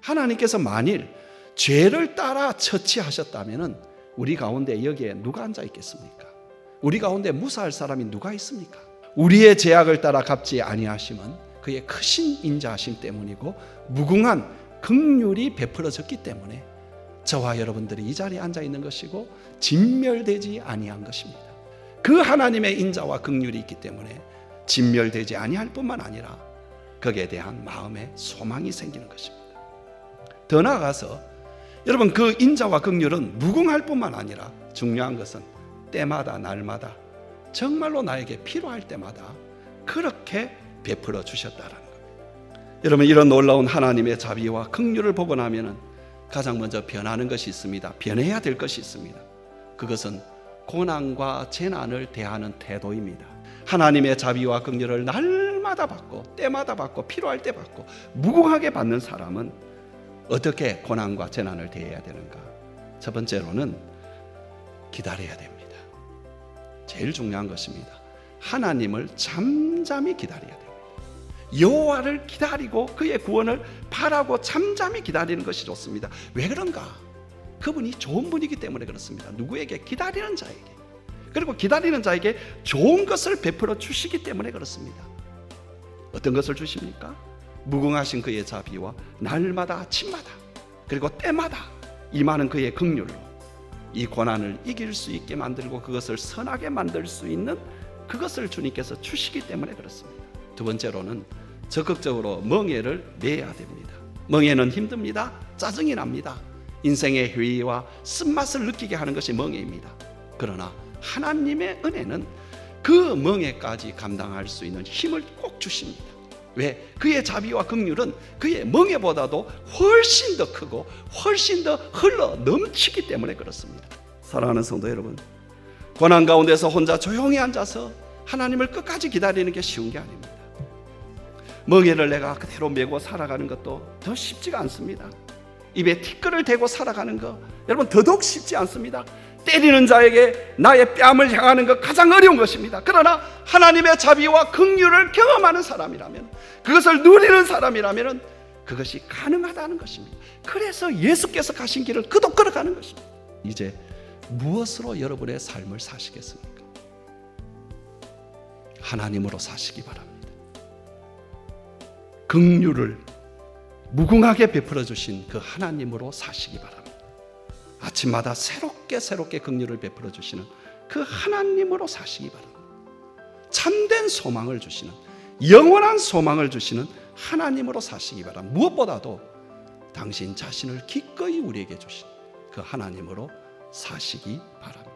하나님께서 만일 죄를 따라 처치하셨다면 우리 가운데 여기에 누가 앉아 있겠습니까? 우리 가운데 무사할 사람이 누가 있습니까? 우리의 죄악을 따라 갚지 아니하심은 그의 크신 인자하심 때문이고 무궁한 긍휼이 베풀어졌기 때문에 저와 여러분들이 이 자리에 앉아 있는 것이고 진멸되지 아니한 것입니다. 그 하나님의 인자와 긍휼이 있기 때문에 진멸되지 아니할 뿐만 아니라 거기에 대한 마음의 소망이 생기는 것입니다. 더 나아가서 여러분, 그 인자와 긍휼은 무궁할 뿐만 아니라 중요한 것은 때마다 날마다 정말로 나에게 필요할 때마다 그렇게 베풀어 주셨다라는 겁니다. 여러분, 이런 놀라운 하나님의 자비와 긍휼을 보고 나면은 가장 먼저 변하는 것이 있습니다. 변해야 될 것이 있습니다. 그것은 고난과 재난을 대하는 태도입니다. 하나님의 자비와 긍휼을 날마다 받고 때마다 받고 필요할 때 받고 무궁하게 받는 사람은 어떻게 고난과 재난을 대해야 되는가? 첫 번째로는 기다려야 됩니다. 제일 중요한 것입니다. 하나님을 잠잠히 기다려야 됩니다. 여호와를 기다리고 그의 구원을 바라고 잠잠히 기다리는 것이 좋습니다. 왜 그런가? 그분이 좋은 분이기 때문에 그렇습니다. 누구에게? 기다리는 자에게. 그리고 기다리는 자에게 좋은 것을 베풀어 주시기 때문에 그렇습니다. 어떤 것을 주십니까? 무궁하신 그의 자비와 날마다 아침마다 그리고 때마다 임하는 그의 긍휼로 이 고난을 이길 수 있게 만들고 그것을 선하게 만들 수 있는 그것을 주님께서 주시기 때문에 그렇습니다. 두 번째로는 적극적으로 멍에를 내야 됩니다. 멍에는 힘듭니다. 짜증이 납니다. 인생의 회의와 쓴맛을 느끼게 하는 것이 멍에입니다. 그러나 하나님의 은혜는 그 멍에까지 감당할 수 있는 힘을 꼭 주십니다. 왜? 그의 자비와 긍휼은 그의 멍에보다도 훨씬 더 크고 훨씬 더 흘러 넘치기 때문에 그렇습니다. 사랑하는 성도 여러분, 고난 가운데서 혼자 조용히 앉아서 하나님을 끝까지 기다리는 게 쉬운 게 아닙니다. 멍에를 내가 그대로 메고 살아가는 것도 더 쉽지가 않습니다. 입에 티끌을 대고 살아가는 것, 여러분, 더더욱 쉽지 않습니다. 때리는 자에게 나의 뺨을 향하는 것 가장 어려운 것입니다. 그러나 하나님의 자비와 긍휼을 경험하는 사람이라면, 그것을 누리는 사람이라면 그것이 가능하다는 것입니다. 그래서 예수께서 가신 길을 그도 걸어가는 것입니다. 이제 무엇으로 여러분의 삶을 사시겠습니까? 하나님으로 사시기 바랍니다. 긍휼을 무궁하게 베풀어 주신 그 하나님으로 사시기 바랍니다. 아침마다 새롭게 긍휼을 베풀어 주시는 그 하나님으로 사시기 바랍니다. 참된 소망을 주시는, 영원한 소망을 주시는 하나님으로 사시기 바랍니다. 무엇보다도 당신 자신을 기꺼이 우리에게 주신 그 하나님으로 사시기 바랍니다.